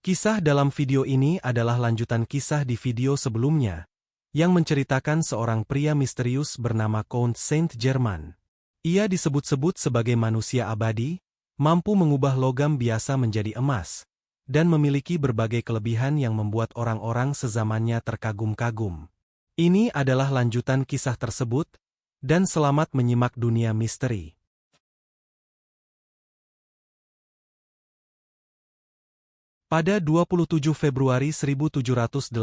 Kisah dalam video ini adalah lanjutan kisah di video sebelumnya, yang menceritakan seorang pria misterius bernama Count Saint-Germain. Ia disebut-sebut sebagai manusia abadi, mampu mengubah logam biasa menjadi emas, dan memiliki berbagai kelebihan yang membuat orang-orang sezamannya terkagum-kagum. Ini adalah lanjutan kisah tersebut, dan selamat menyimak dunia misteri. Pada 27 Februari 1784,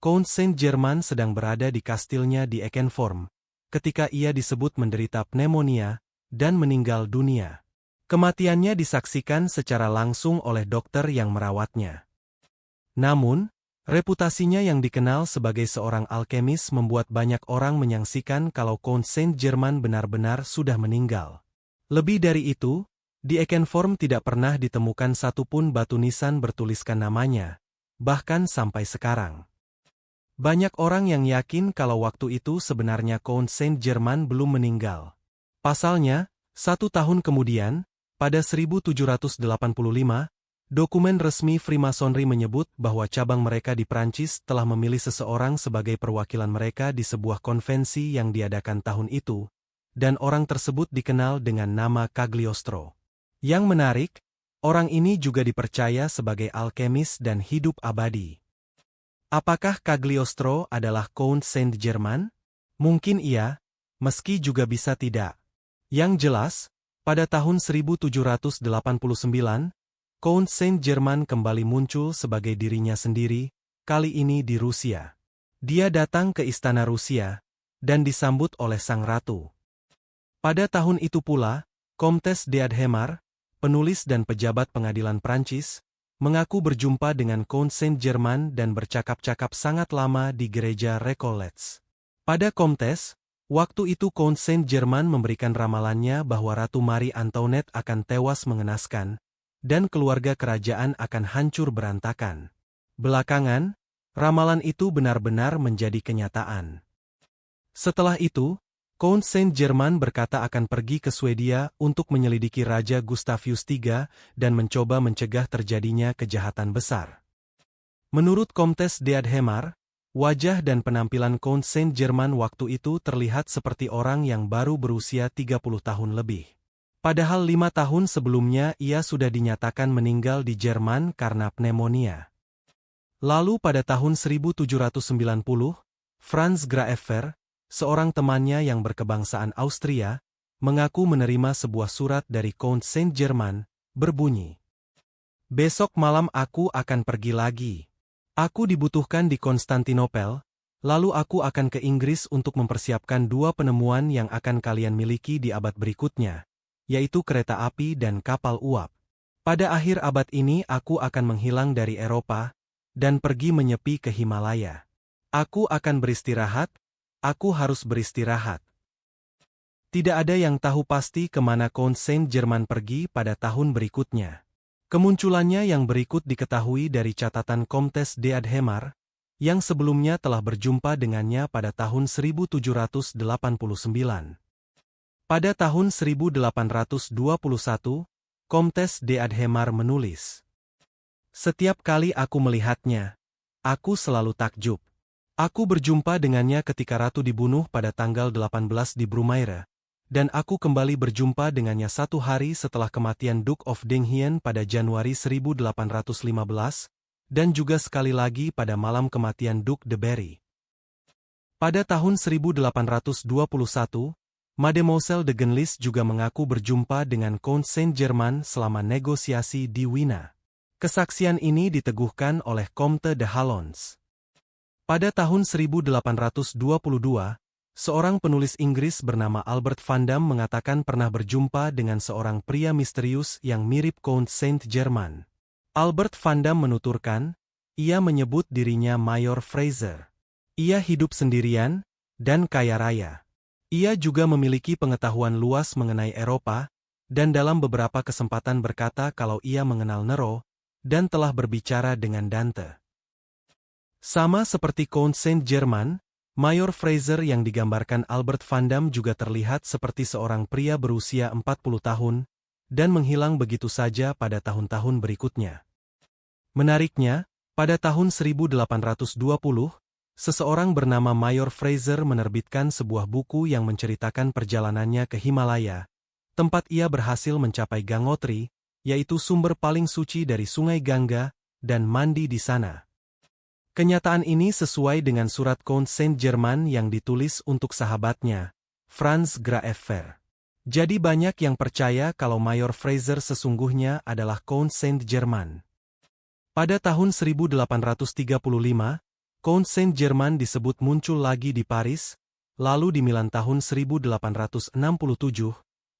Count Saint-Germain sedang berada di kastilnya di Ekenform, ketika ia disebut menderita pneumonia dan meninggal dunia. Kematiannya disaksikan secara langsung oleh dokter yang merawatnya. Namun, reputasinya yang dikenal sebagai seorang alkemis membuat banyak orang menyaksikan kalau Count Saint-Germain benar-benar sudah meninggal. Lebih dari itu, di Ekenform tidak pernah ditemukan satupun batu nisan bertuliskan namanya, bahkan sampai sekarang. Banyak orang yang yakin kalau waktu itu sebenarnya Count Saint-Germain belum meninggal. Pasalnya, 1 tahun kemudian, pada 1785, dokumen resmi Freemasonry menyebut bahwa cabang mereka di Prancis telah memilih seseorang sebagai perwakilan mereka di sebuah konvensi yang diadakan tahun itu, dan orang tersebut dikenal dengan nama Cagliostro. Yang menarik, orang ini juga dipercaya sebagai alkemis dan hidup abadi. Apakah Cagliostro adalah Count Saint-Germain? Mungkin iya, meski juga bisa tidak. Yang jelas, pada tahun 1789, Count Saint-Germain kembali muncul sebagai dirinya sendiri, kali ini di Rusia. Dia datang ke istana Rusia, dan disambut oleh sang ratu. Pada tahun itu pula, Comtesse d'Adhémar, penulis dan pejabat pengadilan Prancis, mengaku berjumpa dengan Count Saint-Germain dan bercakap-cakap sangat lama di gereja Récollets. Pada Comtesse, waktu itu Count Saint-Germain memberikan ramalannya bahwa Ratu Marie Antoinette akan tewas mengenaskan, dan keluarga kerajaan akan hancur berantakan. Belakangan, ramalan itu benar-benar menjadi kenyataan. Setelah itu, Count Saint-Germain berkata akan pergi ke Swedia untuk menyelidiki Raja Gustavus III dan mencoba mencegah terjadinya kejahatan besar. Menurut Comtesse d'Adhémar, wajah dan penampilan Count Saint-Germain waktu itu terlihat seperti orang yang baru berusia 30 tahun lebih. Padahal 5 tahun sebelumnya ia sudah dinyatakan meninggal di Jerman karena pneumonia. Lalu pada tahun 1790, Franz Graeffer, seorang temannya yang berkebangsaan Austria, mengaku menerima sebuah surat dari Count Saint-Germain, berbunyi, "Besok malam aku akan pergi lagi. Aku dibutuhkan di Konstantinopel, lalu aku akan ke Inggris untuk mempersiapkan 2 penemuan yang akan kalian miliki di abad berikutnya, yaitu kereta api dan kapal uap. Pada akhir abad ini aku akan menghilang dari Eropa, dan pergi menyepi ke Himalaya. Aku akan beristirahat. Aku harus beristirahat." Tidak ada yang tahu pasti kemana Count Saint-Germain pergi pada tahun berikutnya. Kemunculannya yang berikut diketahui dari catatan Comtesse d'Adhémar, yang sebelumnya telah berjumpa dengannya pada tahun 1789. Pada tahun 1821, Comtesse d'Adhémar menulis, "Setiap kali aku melihatnya, aku selalu takjub. Aku berjumpa dengannya ketika ratu dibunuh pada tanggal 18 di Brumaire, dan aku kembali berjumpa dengannya 1 hari setelah kematian Duke of Dinghien pada Januari 1815, dan juga sekali lagi pada malam kematian Duke de Berry." Pada tahun 1821, Mademoiselle de Genlis juga mengaku berjumpa dengan Count Saint-Germain selama negosiasi di Wina. Kesaksian ini diteguhkan oleh Comte de Halons. Pada tahun 1822, seorang penulis Inggris bernama Albert Van Dam mengatakan pernah berjumpa dengan seorang pria misterius yang mirip Count Saint-Germain. Albert Van Dam menuturkan, ia menyebut dirinya Mayor Fraser. Ia hidup sendirian, dan kaya raya. Ia juga memiliki pengetahuan luas mengenai Eropa, dan dalam beberapa kesempatan berkata kalau ia mengenal Nero, dan telah berbicara dengan Dante. Sama seperti Count Saint-Germain, Mayor Fraser yang digambarkan Albert Van Dam juga terlihat seperti seorang pria berusia 40 tahun, dan menghilang begitu saja pada tahun-tahun berikutnya. Menariknya, pada tahun 1820, seseorang bernama Mayor Fraser menerbitkan sebuah buku yang menceritakan perjalanannya ke Himalaya, tempat ia berhasil mencapai Gangotri, yaitu sumber paling suci dari Sungai Gangga, dan mandi di sana. Kenyataan ini sesuai dengan surat Count Saint-Germain yang ditulis untuk sahabatnya, Franz Graf. Jadi banyak yang percaya kalau Mayor Fraser sesungguhnya adalah Count Saint-Germain. Pada tahun 1835, Count Saint-Germain disebut muncul lagi di Paris, lalu di Milan tahun 1867,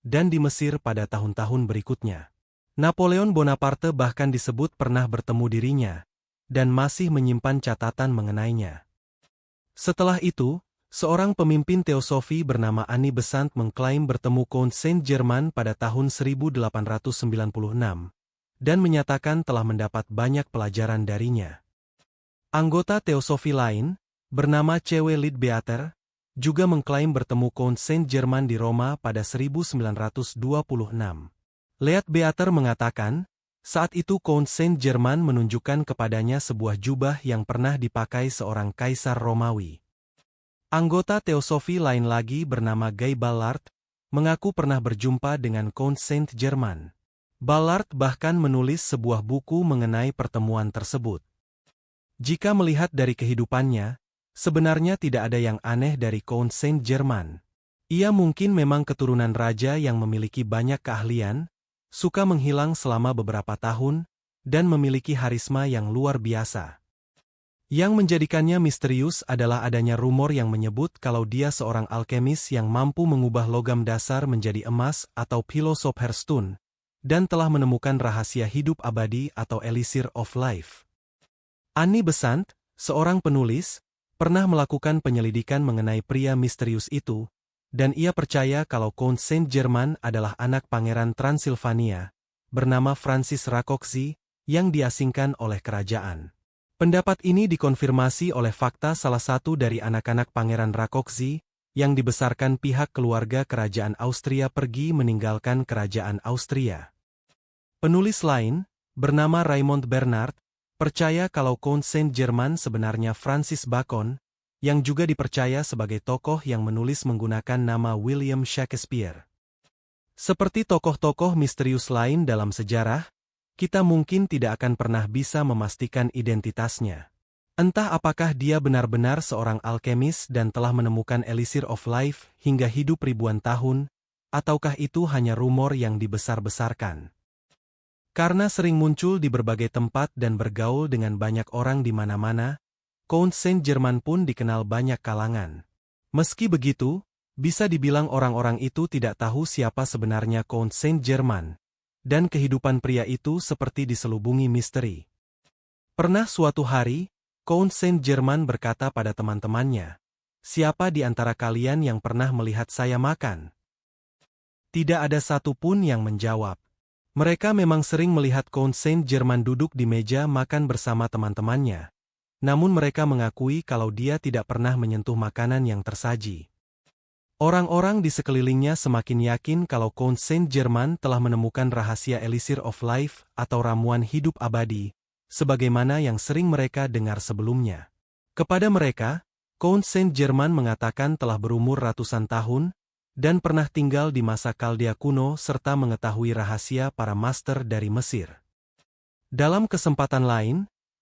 dan di Mesir pada tahun-tahun berikutnya. Napoleon Bonaparte bahkan disebut pernah bertemu dirinya, dan masih menyimpan catatan mengenainya. Setelah itu, seorang pemimpin teosofi bernama Annie Besant mengklaim bertemu Count Saint-Germain pada tahun 1896, dan menyatakan telah mendapat banyak pelajaran darinya. Anggota teosofi lain, bernama C.W. Leadbeater, juga mengklaim bertemu Count Saint-Germain di Roma pada 1926. Leadbeater mengatakan, saat itu Count Saint-Germain menunjukkan kepadanya sebuah jubah yang pernah dipakai seorang kaisar Romawi. Anggota teosofi lain lagi bernama Guy Ballard, mengaku pernah berjumpa dengan Count Saint-Germain. Ballard bahkan menulis sebuah buku mengenai pertemuan tersebut. Jika melihat dari kehidupannya, sebenarnya tidak ada yang aneh dari Count Saint-Germain. Ia mungkin memang keturunan raja yang memiliki banyak keahlian, suka menghilang selama beberapa tahun, dan memiliki harisma yang luar biasa. Yang menjadikannya misterius adalah adanya rumor yang menyebut kalau dia seorang alkemis yang mampu mengubah logam dasar menjadi emas atau Philosopher's Stone, dan telah menemukan rahasia hidup abadi atau Elixir of Life. Annie Besant, seorang penulis, pernah melakukan penyelidikan mengenai pria misterius itu, dan ia percaya kalau Count Saint-Germain adalah anak pangeran Transilvania, bernama Francis Rákóczi, yang diasingkan oleh kerajaan. Pendapat ini dikonfirmasi oleh fakta salah satu dari anak-anak pangeran Rákóczi, yang dibesarkan pihak keluarga kerajaan Austria pergi meninggalkan kerajaan Austria. Penulis lain, bernama Raymond Bernard, percaya kalau Count Saint-Germain sebenarnya Francis Bacon, yang juga dipercaya sebagai tokoh yang menulis menggunakan nama William Shakespeare. Seperti tokoh-tokoh misterius lain dalam sejarah, kita mungkin tidak akan pernah bisa memastikan identitasnya. Entah apakah dia benar-benar seorang alkemis dan telah menemukan Elixir of Life hingga hidup ribuan tahun, ataukah itu hanya rumor yang dibesar-besarkan. Karena sering muncul di berbagai tempat dan bergaul dengan banyak orang di mana-mana, Count Saint-Germain pun dikenal banyak kalangan. Meski begitu, bisa dibilang orang-orang itu tidak tahu siapa sebenarnya Count Saint-Germain, dan kehidupan pria itu seperti diselubungi misteri. Pernah suatu hari, Count Saint-Germain berkata pada teman-temannya, "Siapa di antara kalian yang pernah melihat saya makan?" Tidak ada satupun yang menjawab. Mereka memang sering melihat Count Saint-Germain duduk di meja makan bersama teman-temannya, namun mereka mengakui kalau dia tidak pernah menyentuh makanan yang tersaji. Orang-orang di sekelilingnya semakin yakin kalau Count Saint-Germain telah menemukan rahasia Elixir of Life atau ramuan hidup abadi, sebagaimana yang sering mereka dengar sebelumnya. Kepada mereka, Count Saint-Germain mengatakan telah berumur ratusan tahun, dan pernah tinggal di masa Kaldea kuno serta mengetahui rahasia para master dari Mesir. Dalam kesempatan lain,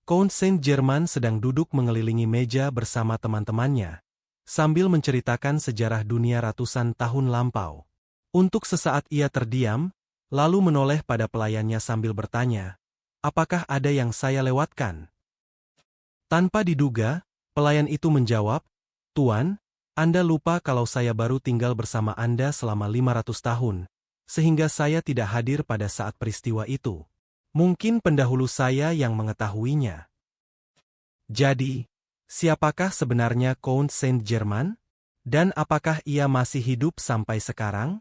Count Saint-Germain sedang duduk mengelilingi meja bersama teman-temannya, sambil menceritakan sejarah dunia ratusan tahun lampau. Untuk sesaat ia terdiam, lalu menoleh pada pelayannya sambil bertanya, "Apakah ada yang saya lewatkan?" Tanpa diduga, pelayan itu menjawab, "Tuan, Anda lupa kalau saya baru tinggal bersama Anda selama 500 tahun, sehingga saya tidak hadir pada saat peristiwa itu. Mungkin pendahulu saya yang mengetahuinya." Jadi, siapakah sebenarnya Count Saint-Germain? Dan apakah ia masih hidup sampai sekarang?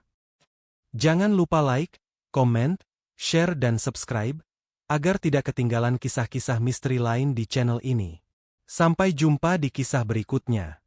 Jangan lupa like, komen, share dan subscribe, agar tidak ketinggalan kisah-kisah misteri lain di channel ini. Sampai jumpa di kisah berikutnya.